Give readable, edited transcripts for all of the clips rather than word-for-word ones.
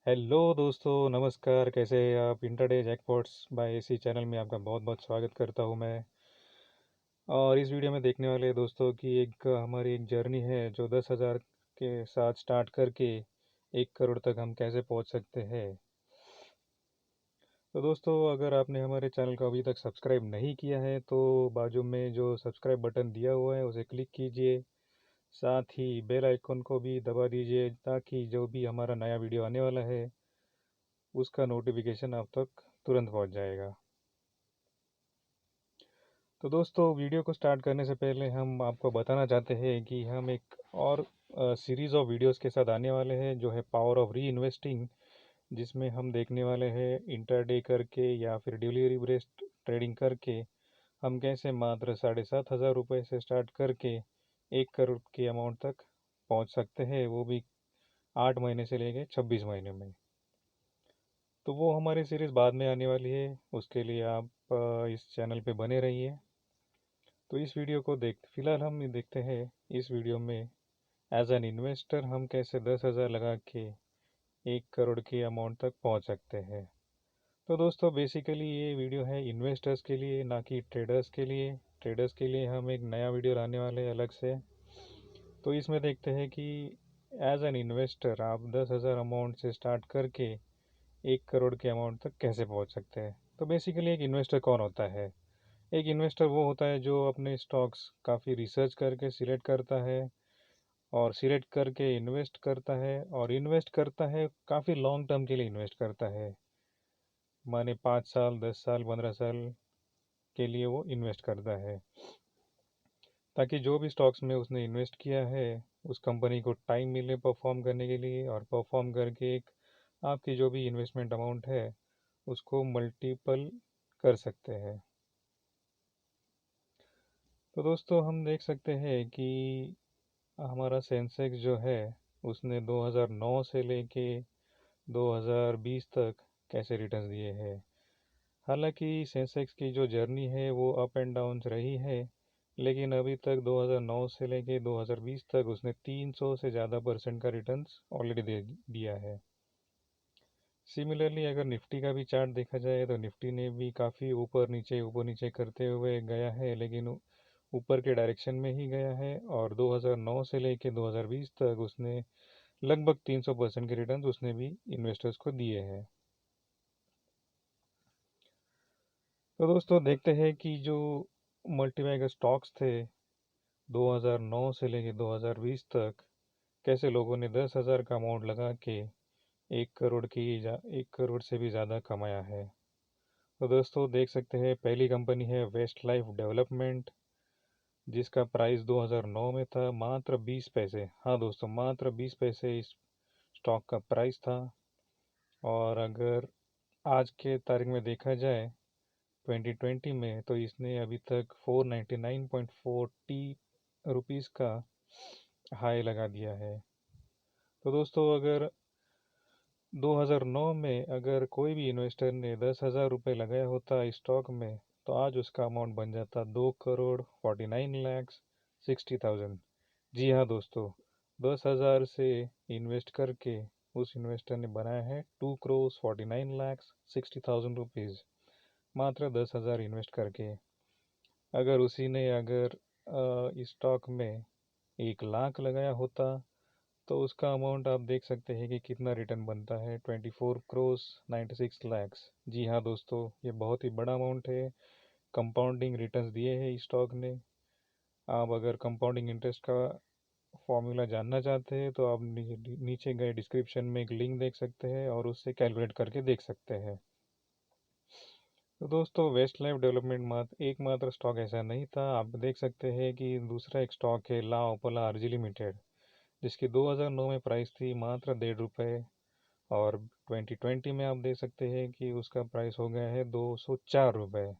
Hello दोस्तों, नमस्कार। कैसे हैं आप? इंटरडे जैकपॉट्स बाय एसी चैनल में आपका बहुत बहुत स्वागत करता हूं मैं। और इस वीडियो में देखने वाले दोस्तों की हमारी एक जर्नी है जो 10,000 के साथ स्टार्ट करके 1 करोड़ तक हम कैसे पहुंच सकते हैं। तो दोस्तों, अगर आपने हमारे चैनल को अभी तक सब्सक्राइब नहीं किया है तो बाजू में जो सब्सक्राइब बटन दिया हुआ है उसे क्लिक कीजिए। साथ ही बेल आइकन को भी दबा दीजिए ताकि जो भी हमारा नया वीडियो आने वाला है उसका नोटिफिकेशन आप तक तुरंत पहुंच जाएगा। तो दोस्तों, वीडियो को स्टार्ट करने से पहले हम आपको बताना चाहते हैं कि हम एक और सीरीज़ ऑफ वीडियोस के साथ आने वाले हैं जो है पावर ऑफ री इन्वेस्टिंग, जिसमें हम देखने वाले हैं इंटरडे करके या फिर डिलीवरी बेस्ड ट्रेडिंग करके हम कैसे मात्र 7,500 रुपये से स्टार्ट करके 1 करोड़ की अमाउंट तक पहुंच सकते हैं, वो भी 8 महीने से लेके 26 महीने में। तो वो हमारी सीरीज़ बाद में आने वाली है, उसके लिए आप इस चैनल पे बने रहिए। तो इस वीडियो को फिलहाल हम ये देखते हैं इस वीडियो में एज एन इन्वेस्टर हम कैसे 10,000 लगा के 1 करोड़ की अमाउंट तक पहुंच सकते हैं। तो दोस्तों, बेसिकली ये वीडियो है इन्वेस्टर्स के लिए, ना कि ट्रेडर्स के लिए। ट्रेडर्स के लिए हम एक नया वीडियो लाने वाले हैं अलग से। तो इसमें देखते हैं कि एज एन इन्वेस्टर आप 10,000 अमाउंट से स्टार्ट करके 1 करोड़ के अमाउंट तक कैसे पहुंच सकते हैं। तो बेसिकली एक इन्वेस्टर कौन होता है? एक इन्वेस्टर वो होता है जो अपने स्टॉक्स काफ़ी रिसर्च करके सिलेक्ट करता है और सिलेक्ट करके इन्वेस्ट करता है, और इन्वेस्ट करता है काफ़ी लॉन्ग टर्म के लिए इन्वेस्ट करता है। माने 5 साल, 10 साल, 15 साल के लिए वो इन्वेस्ट करता है, ताकि जो भी स्टॉक्स में उसने इन्वेस्ट किया है उस कंपनी को टाइम मिले परफॉर्म करने के लिए, और परफॉर्म करके एक आपकी जो भी इन्वेस्टमेंट अमाउंट है उसको मल्टीपल कर सकते हैं। तो दोस्तों, हम देख सकते हैं कि हमारा सेंसेक्स जो है उसने 2009 से लेके 2020 तक कैसे रिटर्न्स दिए हैं। हालांकि सेंसेक्स की जो जर्नी है वो अप एंड डाउन रही है, लेकिन अभी तक 2009 से लेके 2020 तक उसने 300 से ज़्यादा परसेंट का रिटर्न्स ऑलरेडी दे दिया है। सिमिलरली अगर निफ्टी का भी चार्ट देखा जाए तो निफ्टी ने भी काफ़ी ऊपर नीचे करते हुए गया है, लेकिन ऊपर के डायरेक्शन में ही गया है, और 2009 से लेके 2020 तक उसने लगभग 300% के रिटर्न उसने भी इन्वेस्टर्स को दिए हैं। तो दोस्तों, देखते हैं कि जो मल्टीबैगर स्टॉक्स थे 2009 से लेके 2020 तक कैसे लोगों ने 10,000 का अमाउंट लगा के 1 करोड़ से भी ज़्यादा कमाया है। तो दोस्तों, देख सकते हैं पहली कंपनी है वेस्ट लाइफ डेवलपमेंट, जिसका प्राइस 2009 में था मात्र 20 पैसे। हाँ दोस्तों, मात्र 20 पैसे इस स्टॉक का प्राइस था। और अगर आज के तारीख में देखा जाए 2020 में, तो इसने अभी तक 499.40 का हाई लगा दिया है। तो दोस्तों, अगर 2009 में अगर कोई भी इन्वेस्टर ने 10,000 रुपये लगाया होता इस स्टॉक में, तो आज उसका अमाउंट बन जाता 2 करोड़ 49 लाख 60,000। जी हाँ दोस्तों, 10,000 से इन्वेस्ट करके उस इन्वेस्टर ने बनाया है 2 करोड़ 49 लाख 60,000 रुपीज़, मात्र 10,000 इन्वेस्ट करके। अगर उसी ने अगर इस स्टॉक में 1 लाख लगाया होता तो उसका अमाउंट आप देख सकते हैं कि कितना रिटर्न बनता है, 24 करोड़ 96 लाख। जी हाँ दोस्तों, ये बहुत ही बड़ा अमाउंट है। कंपाउंडिंग रिटर्न्स दिए हैं इस स्टॉक ने। आप अगर कंपाउंडिंग इंटरेस्ट का फॉर्मूला जानना चाहते हैं तो आप नीचे गए डिस्क्रिप्शन में एक लिंक देख सकते हैं और उससे कैलकुलेट करके देख सकते हैं। तो दोस्तों, वेस्ट लाइफ डेवलपमेंट एकमात्र स्टॉक ऐसा नहीं था। आप देख सकते हैं कि दूसरा एक स्टॉक है ला ओपला आरजी लिमिटेड, जिसकी 2009 में प्राइस थी मात्र 1.5 रुपये, और 2020 में आप देख सकते हैं कि उसका प्राइस हो गया है 204 रुपये।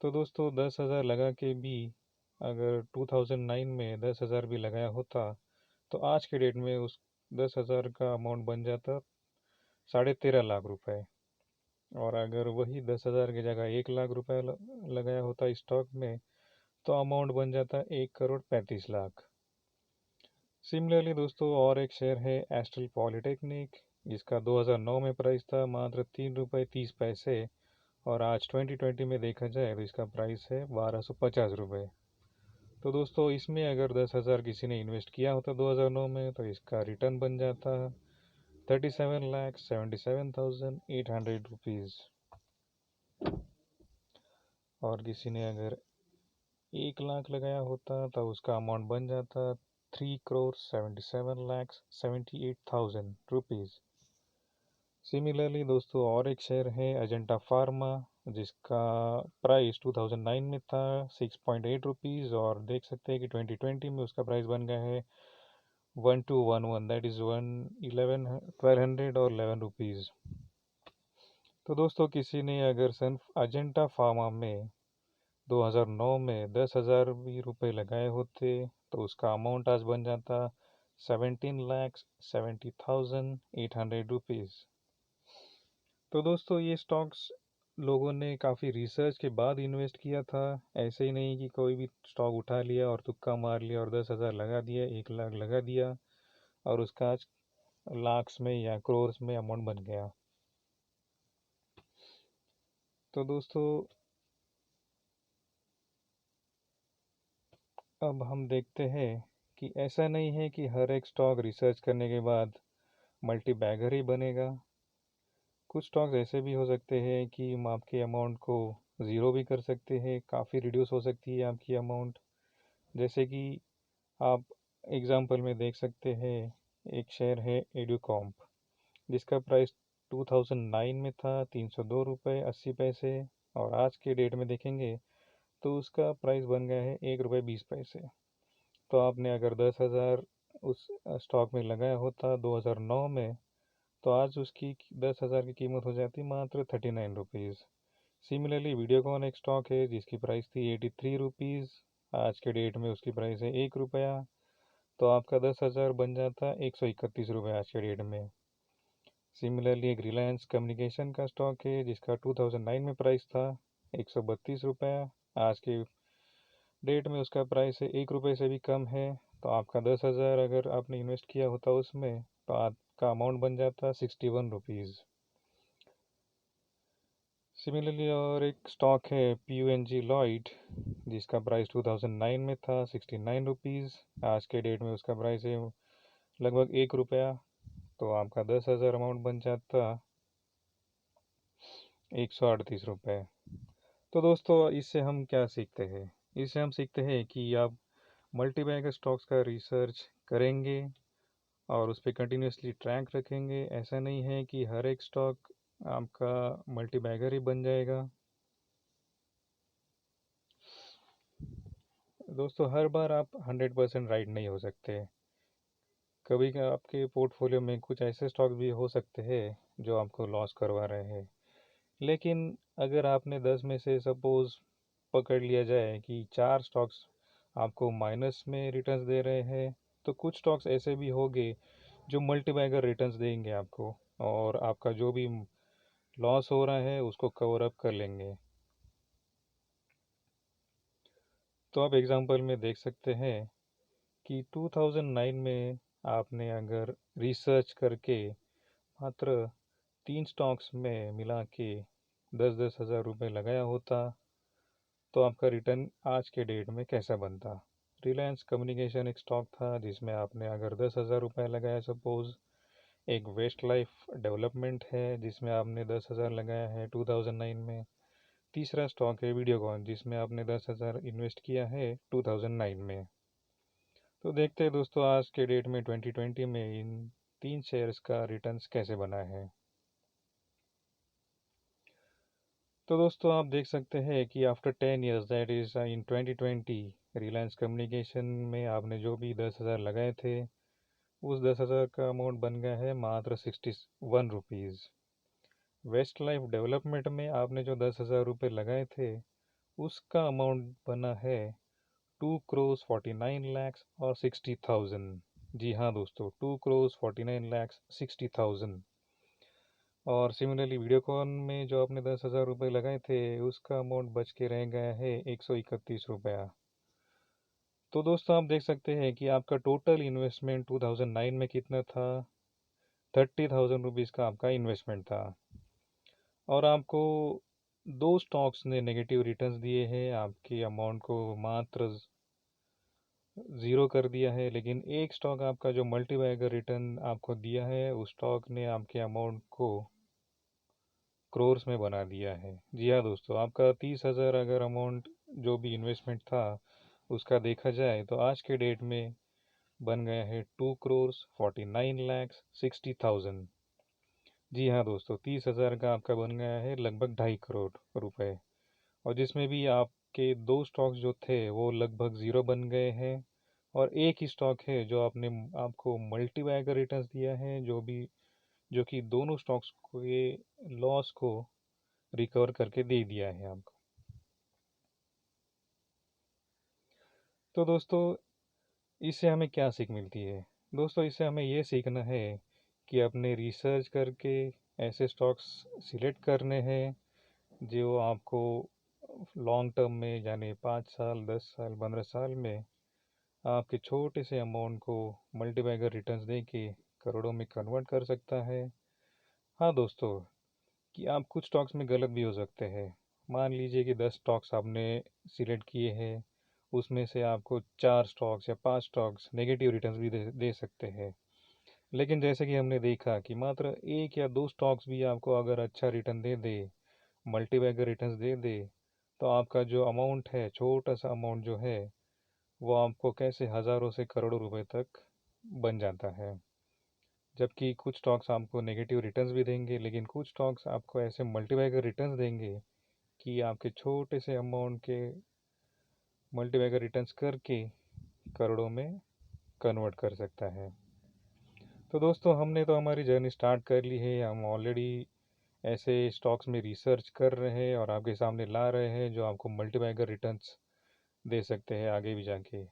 तो दोस्तों, 10,000 लगा के भी अगर 2009 में 10,000 भी लगाया होता तो आज के डेट में उस 10,000 का अमाउंट बन जाता 13.5 लाख रुपए। और अगर वही 10,000 की जगह 1 लाख रुपए लगाया होता स्टॉक में तो अमाउंट बन जाता 1 करोड़ 35 लाख। सिमिलरली दोस्तों, और एक शेयर है एस्ट्रल पॉलिटेक्निक, जिसका 2009 में प्राइस था मात्र 3 रुपये 30 पैसे, और आज 2020 में देखा जाए तो इसका प्राइस है 1250 रुपये। तो दोस्तों इसमें अगर 10,000 किसी ने इन्वेस्ट किया होता 2009 में, तो इसका रिटर्न बन जाता 37,77,800 रुपीज़। और किसी ने अगर 1 लाख लगाया होता तो उसका अमाउंट बन जाता 3,77,78,000 रुपीज़। सिमिलरली दोस्तों और एक शेयर है अजंता फार्मा, जिसका प्राइस 2009 में था 6.8 रुपीज़, और देख सकते हैं कि 2020 में उसका प्राइस बन गया है 1211, दैट इज़ 1200 और 11 रुपीज़। तो दोस्तों किसी ने अगर सन अजंता फार्मा में 2009 में 10,000 भी रुपये लगाए होते तो उसका अमाउंट आज बन जाता 17,70,800 रुपीज़। तो दोस्तों ये स्टॉक्स लोगों ने काफ़ी रिसर्च के बाद इन्वेस्ट किया था। ऐसे ही नहीं कि कोई भी स्टॉक उठा लिया और तुक्का मार लिया और 10,000 लगा दिया, 1 लाख लगा दिया और उसका आज लाख्स में या करोड़ में अमाउंट बन गया। तो दोस्तों अब हम देखते हैं कि ऐसा नहीं है कि हर एक स्टॉक रिसर्च करने के बाद मल्टी बैगर ही बनेगा। कुछ स्टॉक्स ऐसे भी हो सकते हैं कि आपके अमाउंट को ज़ीरो भी कर सकते हैं, काफ़ी रिड्यूस हो सकती है आपकी अमाउंट। जैसे कि आप एग्जांपल में देख सकते हैं, एक शेयर है एडुकॉम्प, जिसका प्राइस 2009 में था 302 रुपये 80 पैसे, और आज के डेट में देखेंगे तो उसका प्राइस बन गया है 1 रुपये 20 पैसे। तो आपने अगर 10,000 उस स्टॉक में लगाया होता 2009 में, तो आज उसकी 10,000 की कीमत हो जाती मात्र 39 रुपीज़। सिमिलरली वीडियोकॉन एक स्टॉक है जिसकी प्राइस थी 83 रुपीज़, आज के डेट में उसकी प्राइस है 1 रुपया। तो आपका 10,000 बन जाता 131 रुपये आज के डेट में। सिमिलरली एक रिलायंस कम्युनिकेशन का स्टॉक है जिसका 2009 में प्राइस था 132 रुपया, आज के डेट में उसका प्राइस है 1 रुपये से भी कम है। तो आपका 10,000 अगर आपने इन्वेस्ट किया होता उसमें, तो आपका अमाउंट बन जाता 61 रुपीज़। सिमिलरली और एक स्टॉक है PUNG लॉइड, जिसका प्राइस 2009 में था 69 रुपीज़, आज के डेट में उसका प्राइस है लगभग 1 रुपया। तो आपका 10,000 अमाउंट बन जाता 138 रुपये। तो दोस्तों इससे हम क्या सीखते हैं? इससे हम सीखते हैं कि आप मल्टी बैगर स्टॉक्स का रिसर्च करेंगे और उस पर कंटिन्यूसली ट्रैक रखेंगे। ऐसा नहीं है कि हर एक स्टॉक आपका मल्टी बैगर ही बन जाएगा। दोस्तों हर बार आप 100% राइट नहीं हो सकते। कभी का आपके पोर्टफोलियो में कुछ ऐसे स्टॉक भी हो सकते हैं जो आपको लॉस करवा रहे हैं। लेकिन अगर आपने 10 में से सपोज़ पकड़ लिया जाए कि 4 स्टॉक्स आपको माइनस में रिटर्न्स दे रहे हैं, तो कुछ स्टॉक्स ऐसे भी होंगे जो मल्टी बैगर रिटर्न्स देंगे आपको, और आपका जो भी लॉस हो रहा है उसको कवर अप कर लेंगे। तो आप एग्जांपल में देख सकते हैं कि 2009 में आपने अगर रिसर्च करके मात्र 3 स्टॉक्स में मिला के 10,000 रुपये लगाया होता, तो आपका रिटर्न आज के डेट में कैसा बनता? रिलायंस कम्युनिकेशन एक स्टॉक था जिसमें आपने अगर 10,000 रुपये लगाया सपोज़। एक वेस्ट लाइफ डेवलपमेंट है जिसमें आपने 10,000 लगाया है 2009 में। तीसरा स्टॉक है वीडियोकॉन जिसमें आपने 10,000 इन्वेस्ट किया है 2009 में। तो देखते हैं दोस्तों आज के डेट में 2020 में इन 3 शेयर्स का रिटर्न्स कैसे बना है। तो दोस्तों आप देख सकते हैं कि after 10 years that is in 2020, Reliance communication में आपने जो भी 10,000 लगाए थे उस 10,000 का अमाउंट बन गया है मात्र 61 रुपीज़। वेस्ट लाइफ डेवलपमेंट में आपने जो 10,000 रुपये लगाए थे उसका अमाउंट बना है 2,49,60,000 और 60,000। जी हाँ दोस्तों, 2,49,60,000। और सिमिलरली वीडियोकॉन में जो आपने 10,000 रुपये लगाए थे उसका अमाउंट बच के रह गया है 131 रुपया। तो दोस्तों आप देख सकते हैं कि आपका टोटल इन्वेस्टमेंट 2009 में कितना था। ₹30,000 का आपका इन्वेस्टमेंट था और आपको 2 स्टॉक्स ने नेगेटिव रिटर्न्स दिए हैं, आपकी अमाउंट को मात्र ज़ीरो कर दिया है। लेकिन एक स्टॉक आपका जो मल्टीबैगर रिटर्न आपको दिया है, उस स्टॉक ने आपके अमाउंट को क्रोर्स में बना दिया है। जी हाँ दोस्तों, आपका 30,000 अगर अमाउंट जो भी इन्वेस्टमेंट था उसका देखा जाए तो आज के डेट में बन गया है 2,49,60,000। जी हाँ दोस्तों, 30,000 का आपका बन गया है लगभग 2.5 करोड़ रुपए। और जिसमें भी आपके 2 स्टॉक्स जो थे वो लगभग ज़ीरो बन गए हैं और एक ही स्टॉक है जो आपने आपको मल्टीबैगर रिटर्न्स दिया है, जो कि दोनों स्टॉक्स के लॉस को रिकवर करके दे दिया है आपको। तो दोस्तों, इससे हमें क्या सीख मिलती है? दोस्तों, इससे हमें ये सीखना है कि अपने रिसर्च करके ऐसे स्टॉक्स सिलेक्ट करने हैं जो आपको लॉन्ग टर्म में यानी 5 साल, 10 साल, 15 साल में आपके छोटे से अमाउंट को मल्टीबैगर रिटर्न्स दे के करोड़ों में कन्वर्ट कर सकता है। हाँ दोस्तों, कि आप कुछ स्टॉक्स में गलत भी हो सकते हैं। मान लीजिए कि 10 स्टॉक्स आपने सिलेक्ट किए हैं, उसमें से आपको 4 स्टॉक्स या 5 स्टॉक्स नेगेटिव रिटर्न्स भी दे सकते हैं। लेकिन जैसे कि हमने देखा कि मात्र एक या दो स्टॉक्स भी आपको अगर अच्छा रिटर्न दे दे, मल्टीबैगर रिटर्न्स दे दे, तो आपका जो अमाउंट है, छोटा सा अमाउंट जो है, वो आपको कैसे हज़ारों से करोड़ों रुपए तक बन जाता है। जबकि कुछ स्टॉक्स आपको नेगेटिव रिटर्न्स भी देंगे, लेकिन कुछ स्टॉक्स आपको ऐसे मल्टीबैगर रिटर्न्स देंगे कि आपके छोटे से अमाउंट के मल्टीबैगर रिटर्न्स करके करोड़ों में कन्वर्ट कर सकता है। तो दोस्तों, हमने तो हमारी जर्नी स्टार्ट कर ली है। हम ऑलरेडी ऐसे स्टॉक्स में रिसर्च कर रहे हैं और आपके सामने ला रहे हैं जो आपको मल्टीबैगर रिटर्न्स दे सकते हैं आगे भी जाके।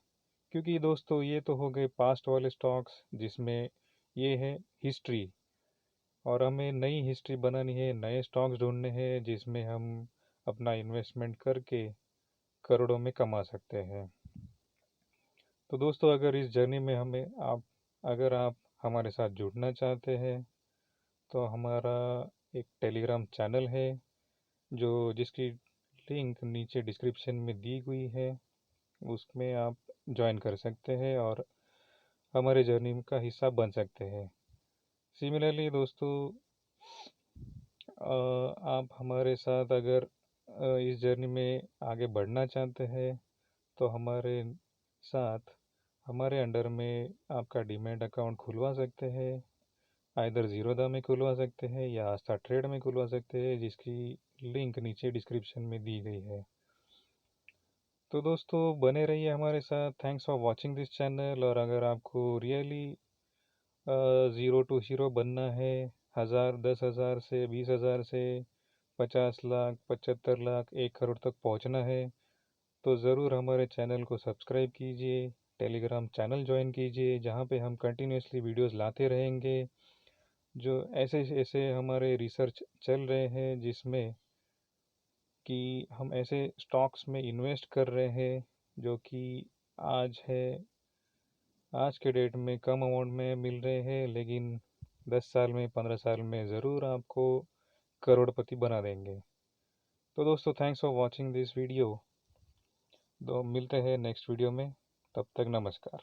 क्योंकि दोस्तों, ये तो हो गए पास्ट वाले स्टॉक्स जिसमें ये है हिस्ट्री, और हमें नई हिस्ट्री बनानी है, नए स्टॉक्स ढूंढने हैं जिसमें हम अपना इन्वेस्टमेंट करके करोड़ों में कमा सकते हैं। तो दोस्तों, अगर इस जर्नी में अगर आप हमारे साथ जुड़ना चाहते हैं तो हमारा एक टेलीग्राम चैनल है जो जिसकी लिंक नीचे डिस्क्रिप्शन में दी हुई है, उसमें आप ज्वाइन कर सकते हैं और हमारे जर्नी का हिस्सा बन सकते हैं। सिमिलरली दोस्तों, आप हमारे साथ अगर इस जर्नी में आगे बढ़ना चाहते हैं तो हमारे साथ हमारे अंडर में आपका डीमैट अकाउंट खुलवा सकते हैं। आइदर ज़ीरोधा में खुलवा सकते हैं या आस्था ट्रेड में खुलवा सकते हैं, जिसकी लिंक नीचे डिस्क्रिप्शन में दी गई है। तो दोस्तों, बने रहिए हमारे साथ। Thanks for watching this channel. और अगर आपको रियली ज़ीरो टू हीरो बनना है, 1000, 10,000 से 20,000 से 50 लाख, 75 लाख, 1 करोड़ तक पहुंचना है, तो ज़रूर हमारे चैनल को सब्सक्राइब कीजिए, टेलीग्राम चैनल ज्वाइन कीजिए, जहाँ पे हम कंटिन्यूसली वीडियोस लाते रहेंगे। जो ऐसे ऐसे हमारे रिसर्च चल रहे हैं जिसमें कि हम ऐसे स्टॉक्स में इन्वेस्ट कर रहे हैं जो कि आज है आज के डेट में कम अमाउंट में मिल रहे हैं, लेकिन 10 साल में, 15 साल में ज़रूर आपको करोड़पति बना देंगे। तो दोस्तों, thanks for watching this video. तो मिलते हैं नेक्स्ट वीडियो में, तब तक नमस्कार।